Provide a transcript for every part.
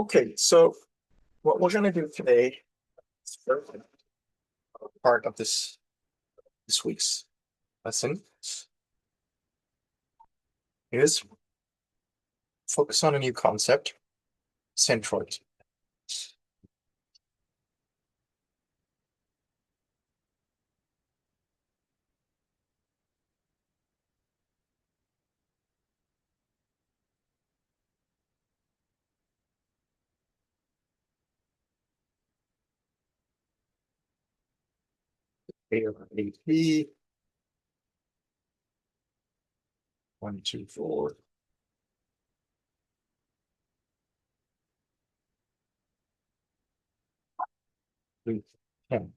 Okay, so what we're going to do today, is part of this week's lesson, is focus on a new concept, centroids. ARAP 124. Three, 10.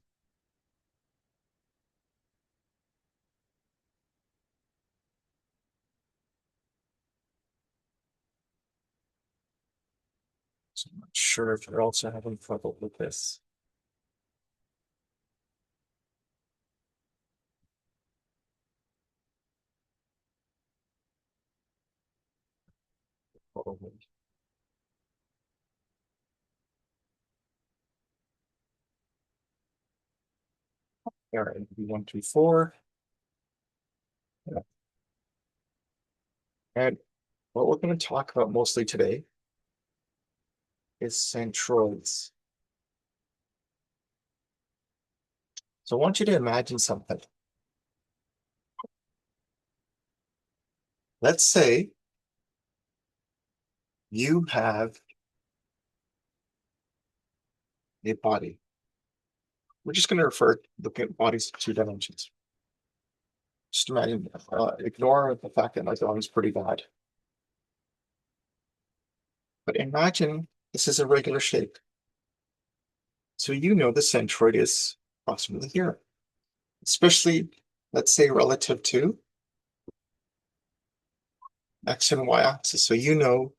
So I'm not sure if you're also having trouble with this. Probably. ARAP 124. Yeah. And what we're going to talk about mostly today is centroids. So I want you to imagine something. Let's say you have a body. We're just going to look at bodies in 2 dimensions. Just imagine, ignore the fact that my dog is pretty bad. But imagine this is a regular shape. So you know the centroid is approximately here, especially, let's say, relative to x and y axis. So you know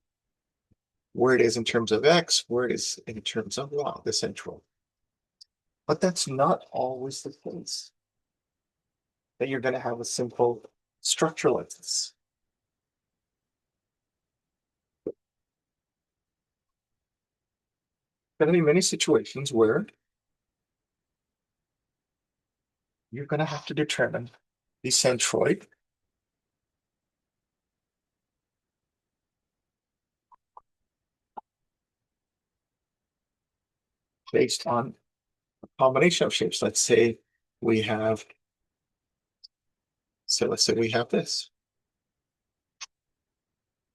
where it is in terms of x, where it is in terms of y, the centroid. But that's not always the case, that you're going to have a simple structure like this. There are going to be many situations where you're going to have to determine the centroid based on a combination of shapes. Let's say we have, let's say we have this.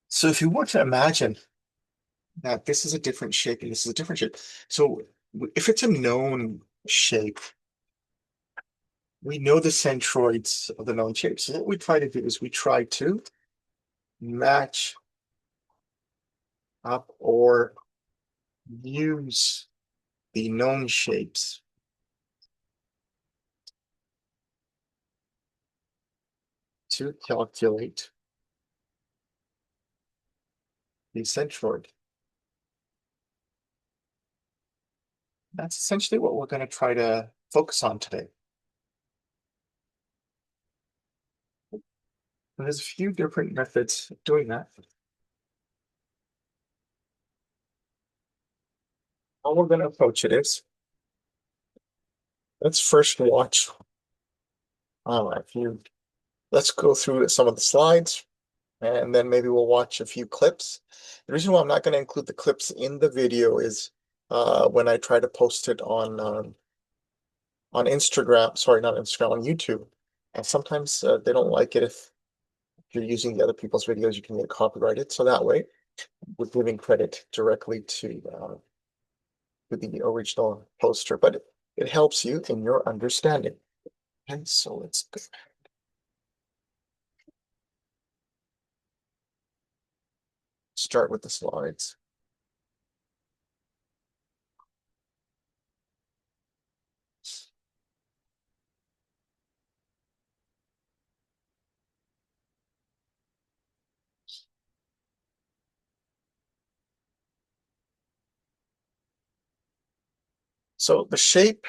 So if you want to imagine that this is a different shape and this is a different shape. So if it's a known shape, we know the centroids of the known shapes. So what we try to do is we try to match up or use the known shapes to calculate the centroid. That's essentially what we're going to try to focus on today. And there's a few different methods of doing that. How we're going to approach it is, let's first watch, let's go through some of the slides, and then maybe we'll watch a few clips. The reason why I'm not going to include the clips in the video is when I try to post it on Instagram, sorry, not Instagram, on YouTube. And sometimes they don't like it if you're using the other people's videos, you can get copyrighted. So that way, we're giving credit directly to the original poster, but it helps you in your understanding. And so let's go. Start with the slides. So the shape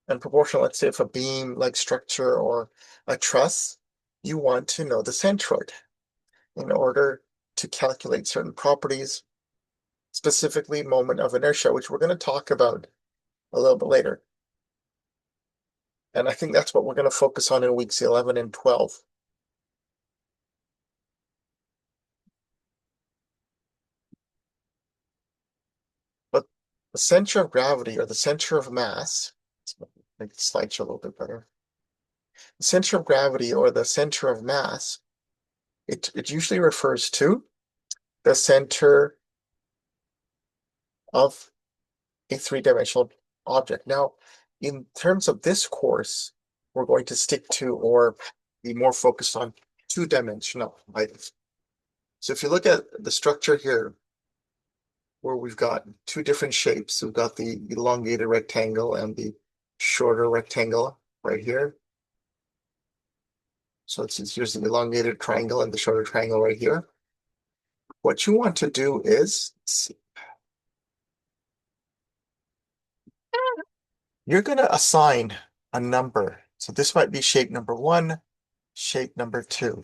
and proportion, let's say if a beam-like structure or a truss, you want to know the centroid in order to calculate certain properties, specifically moment of inertia, which we're going to talk about a little bit later. And I think that's what we're going to focus on in weeks 11 and 12. But the center of gravity or the center of mass, let's make the slideshow a little bit better. The center of gravity or the center of mass, it usually refers to the center of a three-dimensional object. Now, in terms of this course, we're going to stick to or be more focused on two-dimensional items. So if you look at the structure here, where we've got two different shapes, we've got the elongated rectangle and the shorter rectangle right here. So here's the elongated triangle and the shorter triangle right here. What you want to do is, you're going to assign a number. So this might be shape number 1, shape number 2.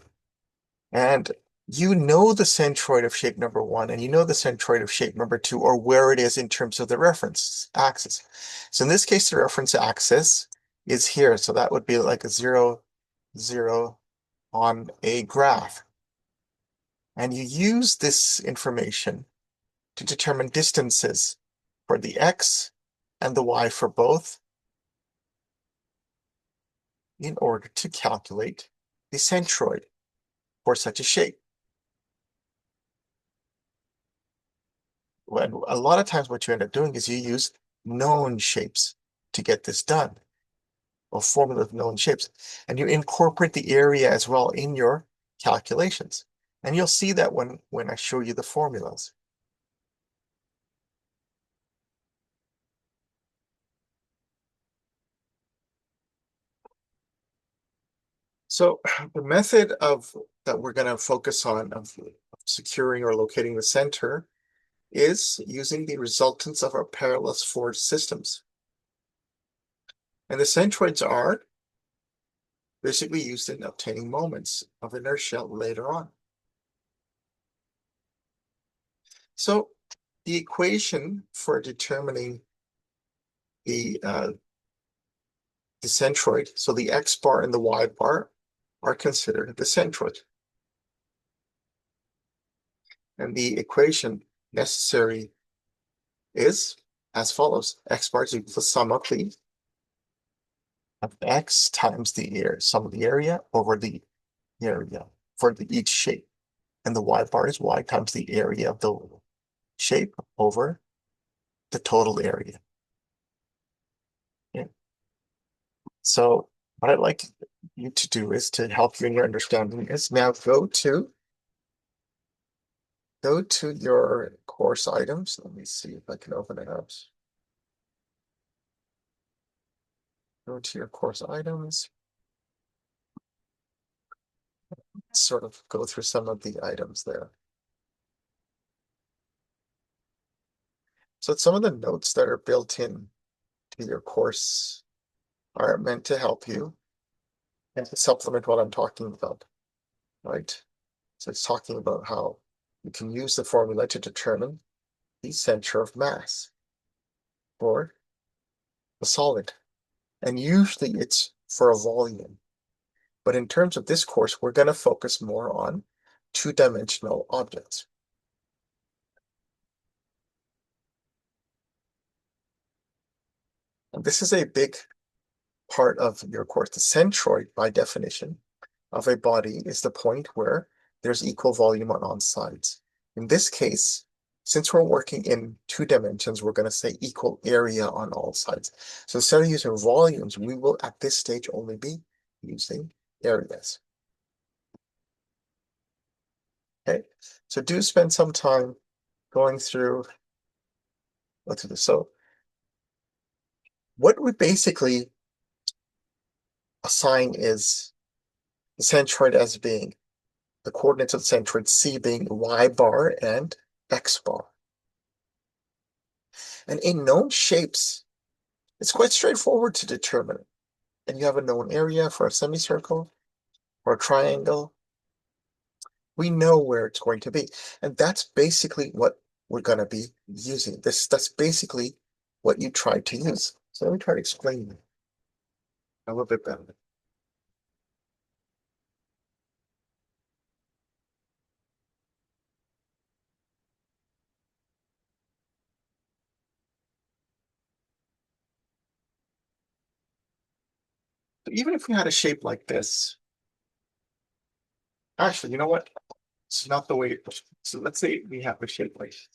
And you know the centroid of shape number 1 and you know the centroid of shape number 2, or where it is in terms of the reference axis. So in this case, the reference axis is here. So that would be like a 0, 0 on a graph. And you use this information to determine distances for the x and the y for both in order to calculate the centroid for such a shape. When a lot of times what you end up doing is you use known shapes to get this done, or formula of known shapes, and you incorporate the area as well in your calculations. And you'll see that when I show you the formulas. So the method that we're going to focus on of securing or locating the center is using the resultants of our parallel force systems. And the centroids are basically used in obtaining moments of inertia later on. So the equation for determining the centroid, so the x bar and the y bar, are considered the centroid. And the equation necessary is as follows. X bar is equal to sum of x times the area, sum of the area over the area for each shape. And the y bar is y times the area of the shape over the total area. Okay. So what I'd like you to do is to help you in your understanding is now go to your course items. Let me see if I can open it up. Go to your course items. Sort of go through some of the items there. So some of the notes that are built in to your course are meant to help you and to supplement what I'm talking about, right? So it's talking about how you can use the formula to determine the center of mass for a solid. And usually it's for a volume. But in terms of this course, we're going to focus more on two-dimensional objects. And this is a big part of your course. The centroid, by definition, of a body is the point where there's equal volume on all sides. In this case, since we're working in 2 dimensions, we're going to say equal area on all sides. So instead of using volumes, we will at this stage only be using areas. Okay, so do spend some time going through this. So what we basically assign is the centroid as being the coordinates of the centroid, C being y bar and x bar. And in known shapes, it's quite straightforward to determine it. And you have a known area for a semicircle or a triangle. We know where it's going to be. And that's basically what we're going to be using. That's basically what you tried to use. So let me try to explain it a little bit better. So even if we had a shape like this, actually, you know what? It's not the way. So let's say we have a shape like this.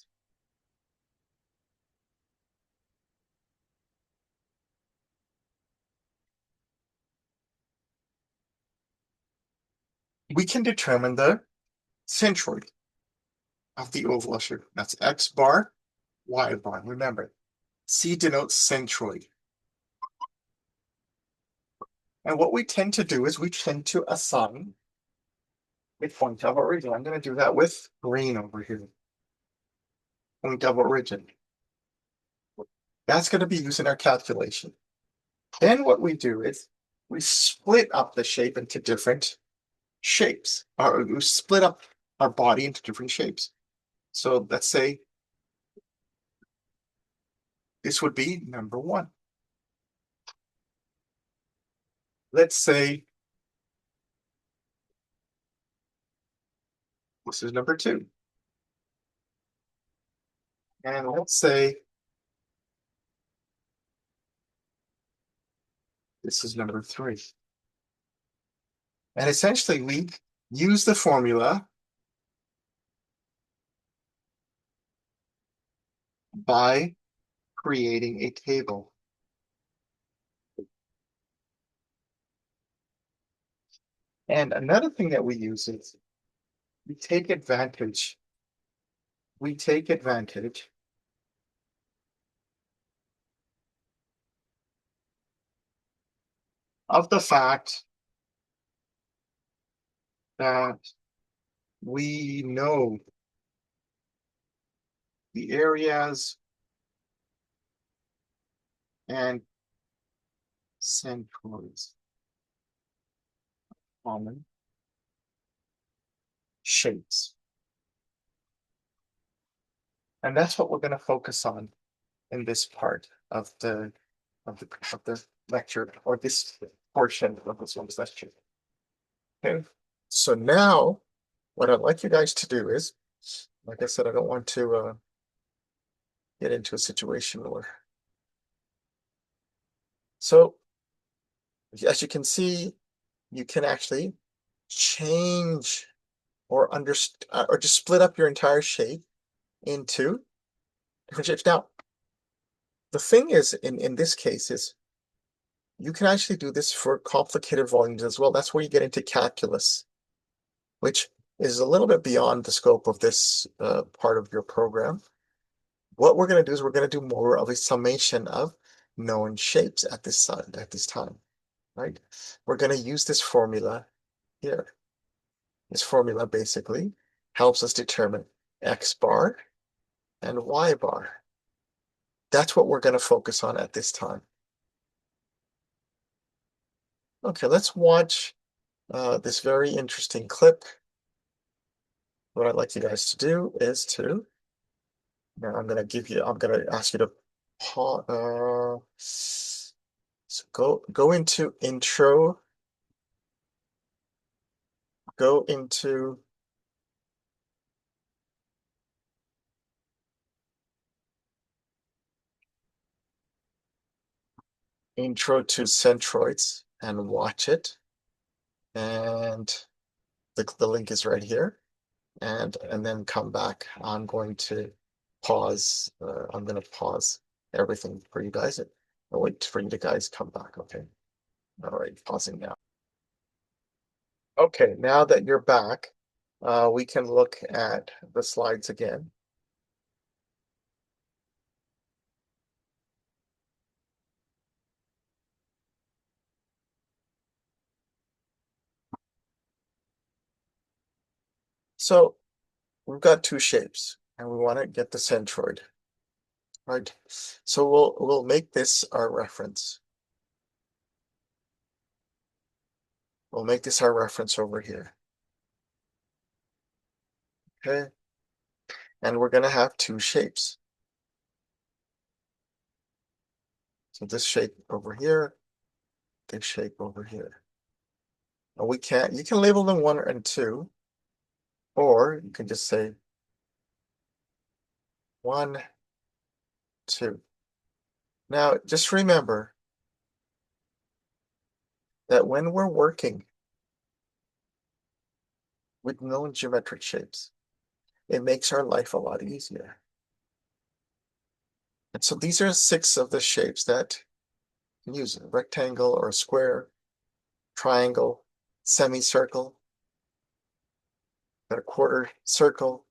We can determine the centroid of the oval shape. That's X bar, Y bar. Remember, C denotes centroid. And what we tend to do is we tend to assign a point of origin. I'm going to do that with green over here. Point of origin. That's going to be used in our calculation. Then what we do is we split up the shape into different shapes, or we split up our body into different shapes. So let's say this would be number one. Let's say this is number two. And let's say this is number three. And essentially, we use the formula by creating a table. And another thing that we use is we take advantage. We take advantage of the fact that we know the areas and centroids common shapes. And that's what we're going to focus on in this part of the lecture, or this portion of this one's lecture. Okay. So now what I'd like you guys to do is, like I said, I don't want to get into a situation where. So as you can see, you can actually change or just split up your entire shape into different shapes. Now, the thing is, in this case, is you can actually do this for complicated volumes as well. That's where you get into calculus, which is a little bit beyond the scope of this part of your program. What we're going to do is we're going to do more of a summation of known shapes at this time, right? We're going to use this formula here. This formula basically helps us determine X bar and Y bar. That's what we're going to focus on at this time. Okay, let's watch this very interesting clip. What I'd like you guys to do is to, now I'm going to ask you to pause. So go into intro, go into intro to centroids and watch it. And the link is right here. And then come back. I'm going to pause. I'm going to pause everything for you guys. I'll wait for you to guys come back. Okay. All right. Pausing now. Okay. Now that you're back, we can look at the slides again. So we've got two shapes, and we want to get the centroid, right? So we'll make this our reference. We'll make this our reference over here. Okay. And we're going to have two shapes. So this shape over here, this shape over here. And you can label them 1 and 2, or you can just say 1, 2. Now, just remember that when we're working with known geometric shapes, it makes our life a lot easier. And so these are 6 of the shapes that you can use: a rectangle or a square, triangle, semicircle, a quarter circle,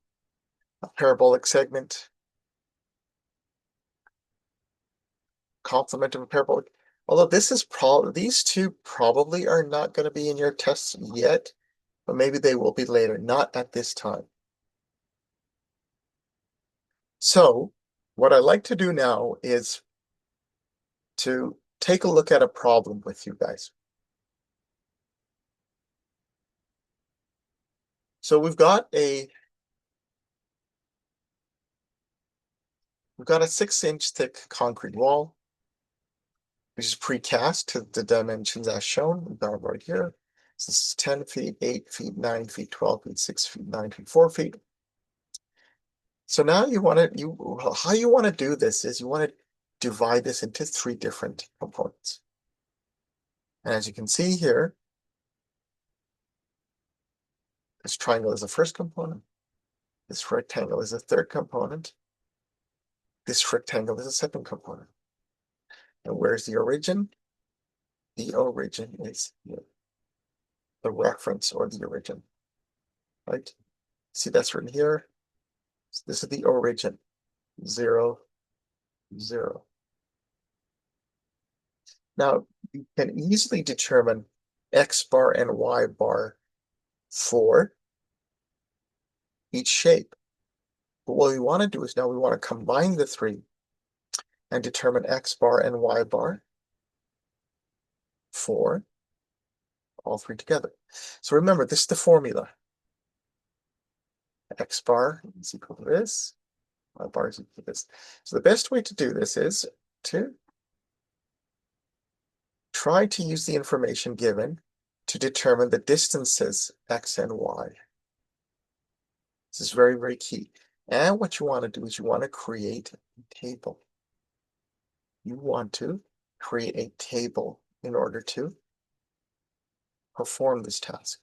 a parabolic segment, complement of a parabolic. Although these two probably are not going to be in your tests yet, but maybe they will be later, not at this time. So what I like to do now is to take a look at a problem with you guys. So we've got a 6-inch thick concrete wall, which is precast to the dimensions as shown. We've got it right here. So this is 10 feet, 8 feet, 9 feet, 12 feet, 6 feet, 9 feet, 4 feet. So now how you want to do this is you want to divide this into 3 different components. And as you can see here, this triangle is the first component. This rectangle is the third component. This rectangle is the second component. And where's the origin? The origin is here. The reference or the origin, right? See, that's written here. So this is the origin, 0, 0. Now, you can easily determine X bar and Y bar for each shape. But what we want to do is now we want to combine the 3 and determine X bar and Y bar for all 3 together. So remember, this is the formula. X bar is equal to this, Y bar is equal to this. So the best way to do this is to try to use the information given to determine the distances X and Y. This is very, very key. And what you want to do is you want to create a table. You want to create a table in order to perform this task.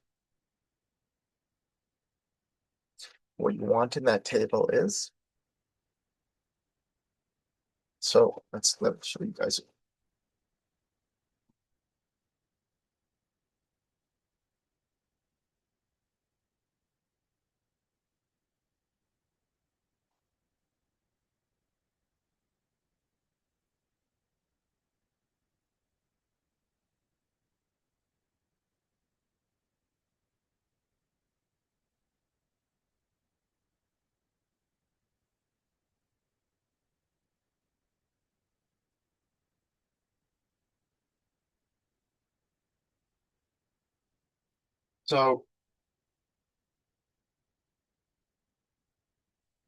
What you want in that table is, so let me show you guys. So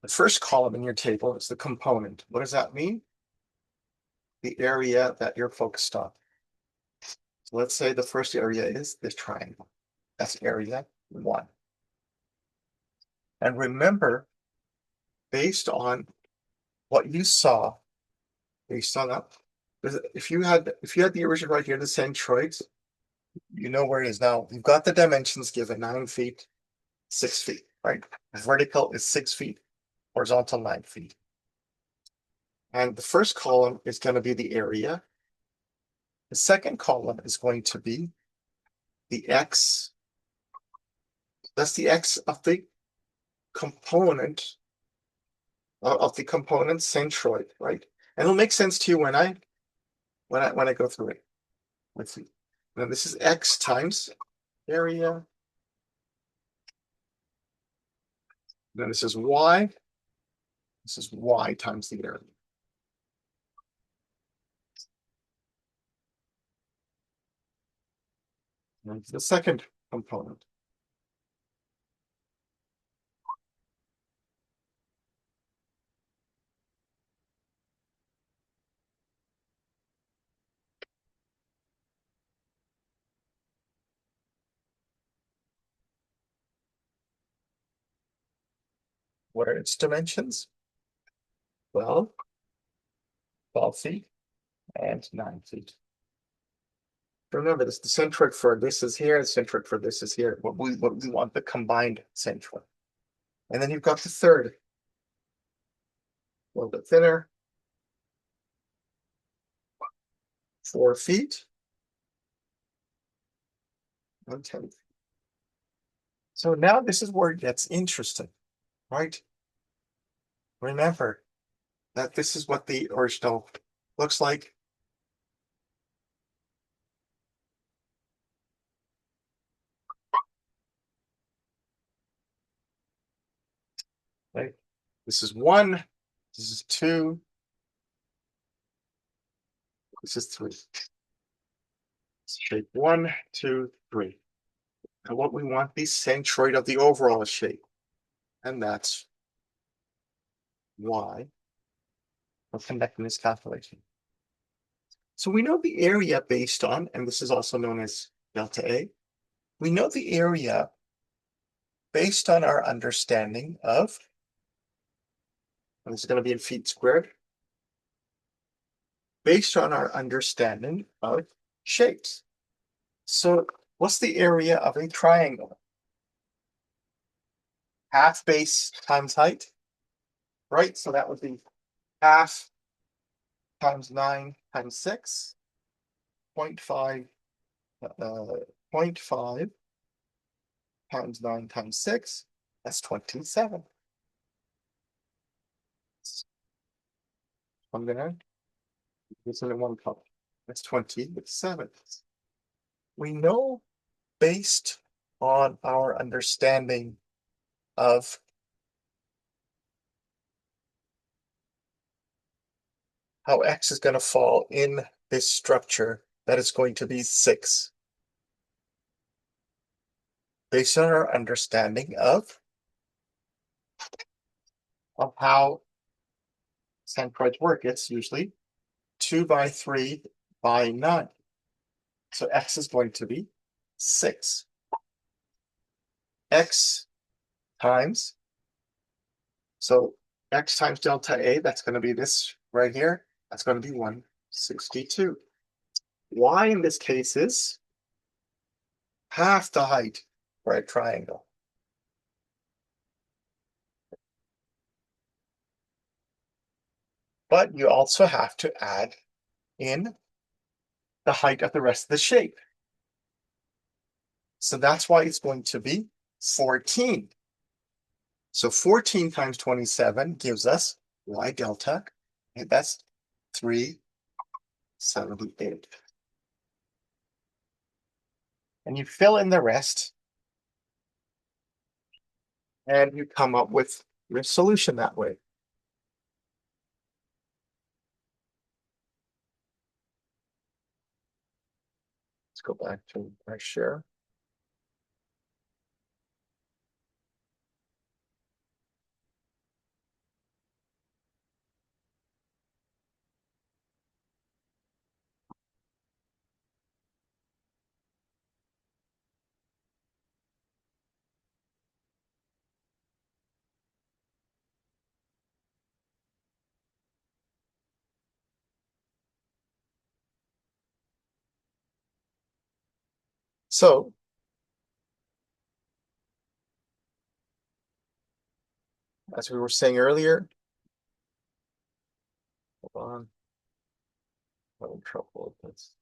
the first column in your table is the component. What does that mean? The area that you're focused on. So let's say the first area is this triangle. That's area 1. And remember, based on what you saw, based on that, if you had the origin right here, the centroids, you know where it is now. You've got the dimensions given: 9 feet, 6 feet, right? Vertical is 6 feet, horizontal 9 feet. And the first column is going to be the area. The second column is going to be the X. That's the X of the component centroid, right? And it'll make sense to you when I go through it. Let's see. Now this is X times area. Then this is Y. This is Y times the area. And the second component. What are its dimensions? 12, 12 feet, and 9 feet. Remember this, the centroid for this is here, the centroid for this is here. What we want the combined centroid. And then you've got the third, a little bit thinner, 4 feet, and 10 feet. So now this is where it gets interesting, right? Remember that this is what the original looks like. Right? This is 1, this is 2, this is 3. Shape 1, 2, 3. And what we want the centroid of the overall shape. And that's why we're conducting this calculation. So we know the area based on, and this is also known as delta A. We know the area based on our understanding of, and this is going to be in feet squared, based on our understanding of shapes. So what's the area of a triangle? Half base times height, right? So that would be half times 9 times 6, 0.5, 0.5 times 9 times 6, that's 27. I'm gonna this in one color. That's 27. We know based on our understanding of how X is going to fall in this structure that is going to be 6. Based on our understanding of how centroids work, it's usually 2 by 3 by 9. So X is going to be 6. X times, so X times delta A, that's going to be this right here. That's going to be 162. Y in this case is half the height for a triangle. But you also have to add in the height of the rest of the shape. So that's why it's going to be 14. So 14 times 27 gives us Y delta, and that's 378. And you fill in the rest, and you come up with your solution that way. Let's go back to my share. So as we were saying earlier, hold on, I'm having trouble with this.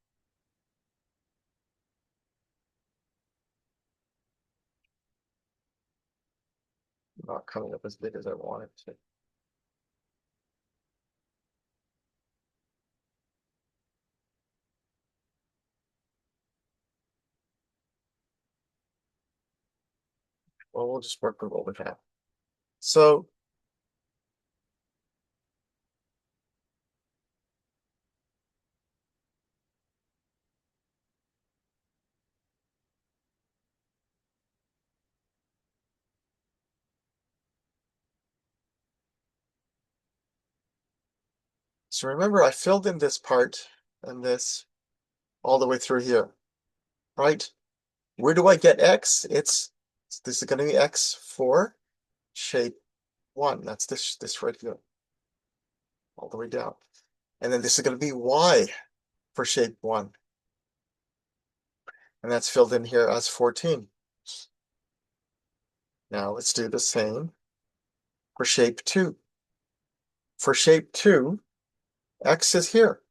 Not coming up as big as I want it to. Well, we'll just work with what we have. So So remember, I filled in this part and this all the way through here, right? Where do I get X? This is going to be X for shape 1. That's this right here, all the way down. And then this is going to be y for shape 1. And that's filled in here as 14. Now let's do the same for shape 2. For shape 2, x is here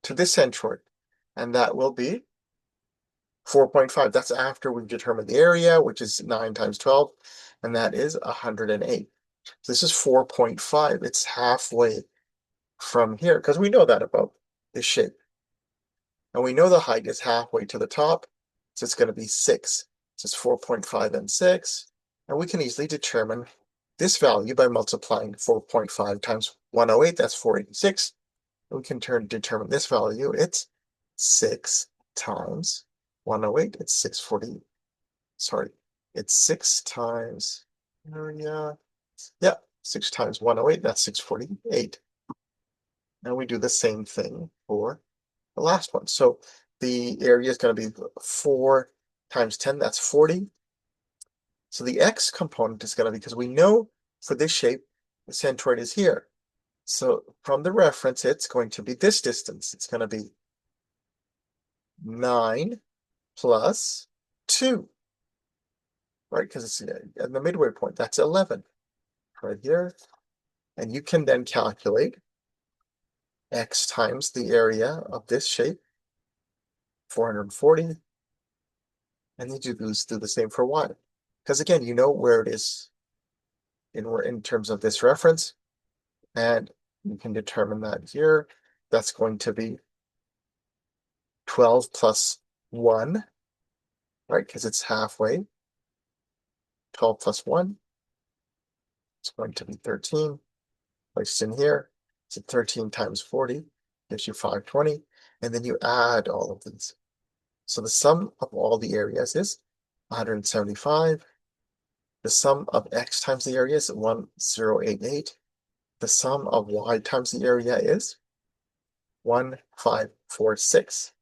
to this centroid, and that will be 4.5. That's after we've determined the area, which is 9 times 12, and that is 108. So this is 4.5. It's halfway from here, because we know that about this shape. And we know the height is halfway to the top, so it's going to be 6. So it's 4.5 and 6. And we can easily determine this value by multiplying 4.5 times 108, that's 486. We can determine this value, it's 6 times 108, it's 640. Sorry, it's 6 times area. Yeah, 6 times 108, that's 648. And we do the same thing for the last one. So the area is going to be 4 times 10, that's 40. So the x component is going to be, because we know for this shape, the centroid is here. So from the reference, it's going to be this distance. It's going to be 9 plus 2, right? Because it's at the midway point, that's 11 right here. And you can then calculate x times the area of this shape, 440. And you do the same for y. Because again, you know where it is in terms of this reference. And you can determine that here. That's going to be 12 plus 1, right? Because it's halfway. 12 plus 1. It's going to be 13. Placed in here. So 13 times 40 gives you 520. And then you add all of these. So the sum of all the areas is 175. The sum of x times the area is 1088. The sum of y times the area is 1546.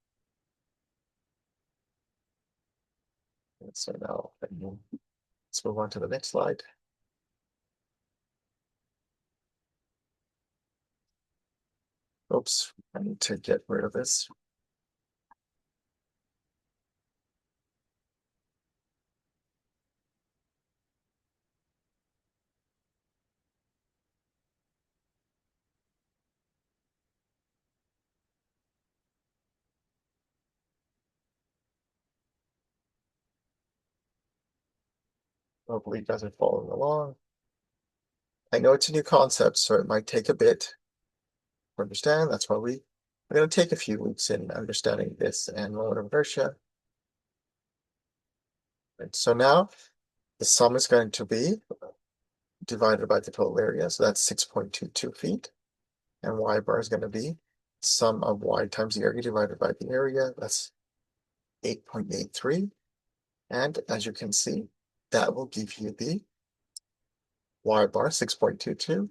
And so now let's move on to the next slide. Oops, I need to get rid of this. Hopefully you guys are following along. I know it's a new concept, so it might take a bit to understand. That's why we're going to take a few weeks in understanding this and moment of inertia. And so now the sum is going to be divided by the total area. So that's 6.22 feet. And y bar is going to be sum of y times the area divided by the area. That's 8.83. And as you can see, that will give you the y bar 6.22.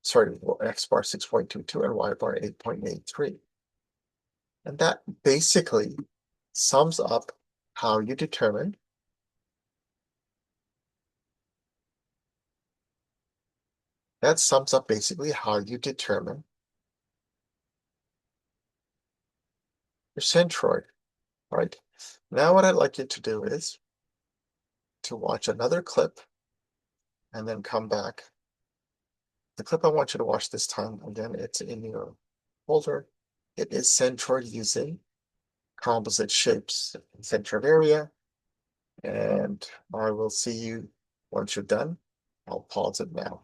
Sorry, x bar 6.22 and y bar 8.83. And that basically sums up how you determine your centroid, right? Now what I'd like you to do is to watch another clip and then come back. The clip I want you to watch this time, again, it's in your folder. It is centroid using composite shapes in centroid area. And I will see you once you're done. I'll pause it now.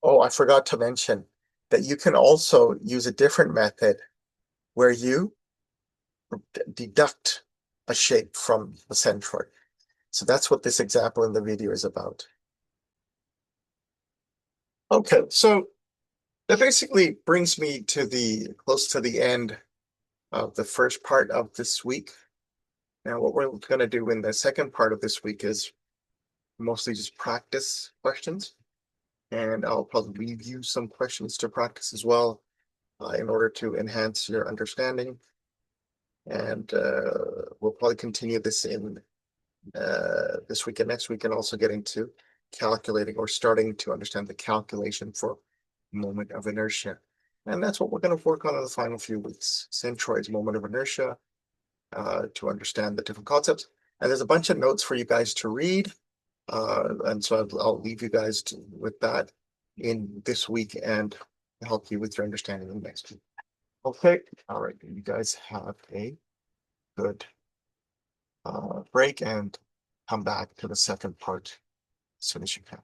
Oh, I forgot to mention that you can also use a different method where you deduct a shape from the centroid. So that's what this example in the video is about. Okay, so that basically brings me to close to the end of the first part of this week. Now, what we're going to do in the second part of this week is mostly just practice questions. And I'll probably review some questions to practice as well. in order to enhance your understanding. And we'll probably continue this in this week and next week, and also getting to calculating or starting to understand the calculation for moment of inertia. And that's what we're going to work on in the final few weeks. Centroid's moment of inertia, to understand the different concepts. And there's a bunch of notes for you guys to read. And so I'll leave you guys with that in this week and help you with your understanding in next week. Okay. All right. You guys have a good break and come back to the second part as soon as you can.